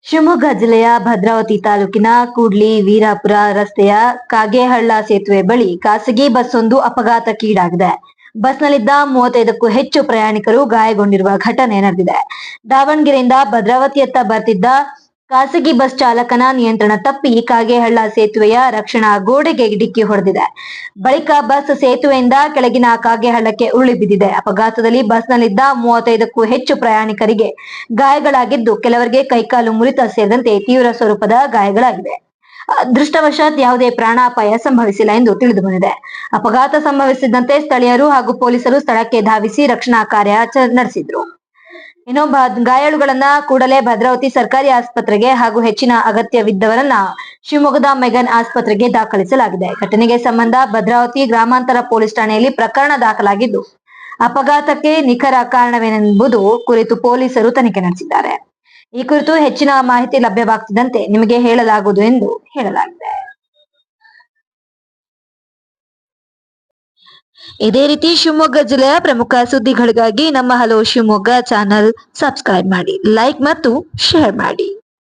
ಶಿವಮೊಗ್ಗ ಜಿಲ್ಲೆಯ ಭದ್ರಾವತಿ ತಾಲೂಕಿನ ಕೂಡ್ಲಿ ವೀರಾಪುರ ರಸ್ತೆಯ ಕಾಗೇಹಳ್ಳ ಸೇತುವೆ ಬಳಿ ಖಾಸಗಿ ಬಸ್ಸೊಂದು ಅಪಘಾತಕ್ಕೀಡಾಗಿದೆ. ಬಸ್ನಲ್ಲಿದ್ದ 35ಕ್ಕೂ ಹೆಚ್ಚು ಪ್ರಯಾಣಿಕರು ಗಾಯಗೊಂಡಿರುವ ಘಟನೆ ನಡೆದಿದೆ. ದಾವಣಗೆರೆಯಿಂದ ಭದ್ರಾವತಿಯತ್ತ ಬರ್ತಿದ್ದ ಖಾಸಗಿ ಬಸ್ ಚಾಲಕನ ನಿಯಂತ್ರಣ ತಪ್ಪಿ ಕಾಗೇಹಳ್ಳ ಸೇತುವೆಯ ರಕ್ಷಣಾ ಗೋಡೆಗೆ ಡಿಕ್ಕಿ ಹೊಡೆದಿದೆ. ಬಳಿಕ ಬಸ್ ಸೇತುವೆಯಿಂದ ಕೆಳಗಿನ ಕಾಗೇಹಳ್ಳಕ್ಕೆ ಉರುಳಿ ಬಿದ್ದಿದೆ. ಅಪಘಾತದಲ್ಲಿ ಬಸ್ನಲ್ಲಿದ್ದ 35ಕ್ಕೂ ಹೆಚ್ಚು ಪ್ರಯಾಣಿಕರಿಗೆ ಗಾಯಗಳಾಗಿದ್ದು, ಕೆಲವರಿಗೆ ಕೈಕಾಲು ಮುರಿತ ಸೇರಿದಂತೆ ತೀವ್ರ ಸ್ವರೂಪದ ಗಾಯಗಳಾಗಿವೆ. ಅದೃಷ್ಟವಶಾತ್ ಯಾವುದೇ ಪ್ರಾಣಾಪಾಯ ಸಂಭವಿಸಿಲ್ಲ ಎಂದು ತಿಳಿದು ಬಂದಿದೆ. ಅಪಘಾತ ಸಂಭವಿಸಿದಂತೆ ಸ್ಥಳೀಯರು ಹಾಗೂ ಪೊಲೀಸರು ಸ್ಥಳಕ್ಕೆ ಧಾವಿಸಿ ರಕ್ಷಣಾ ಕಾರ್ಯಾಚರಣೆ ನಡೆಸಿದ್ರು. ಇನ್ನು ಗಾಯಾಳುಗಳನ್ನ ಕೂಡಲೇ ಭದ್ರಾವತಿ ಸರ್ಕಾರಿ ಆಸ್ಪತ್ರೆಗೆ ಹಾಗೂ ಹೆಚ್ಚಿನ ಅಗತ್ಯವಿದ್ದವರನ್ನ ಶಿವಮೊಗ್ಗದ ಮೆಗನ್ ಆಸ್ಪತ್ರೆಗೆ ದಾಖಲಿಸಲಾಗಿದೆ. ಘಟನೆಗೆ ಸಂಬಂಧ ಭದ್ರಾವತಿ ಗ್ರಾಮಾಂತರ ಪೊಲೀಸ್ ಠಾಣೆಯಲ್ಲಿ ಪ್ರಕರಣ ದಾಖಲಾಗಿದ್ದು, ಅಪಘಾತಕ್ಕೆ ನಿಖರ ಕಾರಣವೇನೆಂಬುದು ಕುರಿತು ಪೊಲೀಸರು ತನಿಖೆ ನಡೆಸಿದ್ದಾರೆ. ಈ ಕುರಿತು ಹೆಚ್ಚಿನ ಮಾಹಿತಿ ಲಭ್ಯವಾಗುತ್ತಿದ್ದಂತೆ ನಿಮಗೆ ಹೇಳಲಾಗುವುದು ಎಂದು ಹೇಳಲಾಗಿದೆ. ಇದೇ ರೀತಿ ಶಿವಮೊಗ್ಗ ಜಿಲ್ಲೆಯ ಪ್ರಮುಖ ಸುದ್ದಿಗಳಿಗಾಗಿ ನಮ್ಮ ಹಲೋ ಶಿವಮೊಗ್ಗ ಚಾನಲ್ ಸಬ್ಸ್ಕ್ರೈಬ್ ಮಾಡಿ, ಲೈಕ್ ಮತ್ತು ಶೇರ್ ಮಾಡಿ.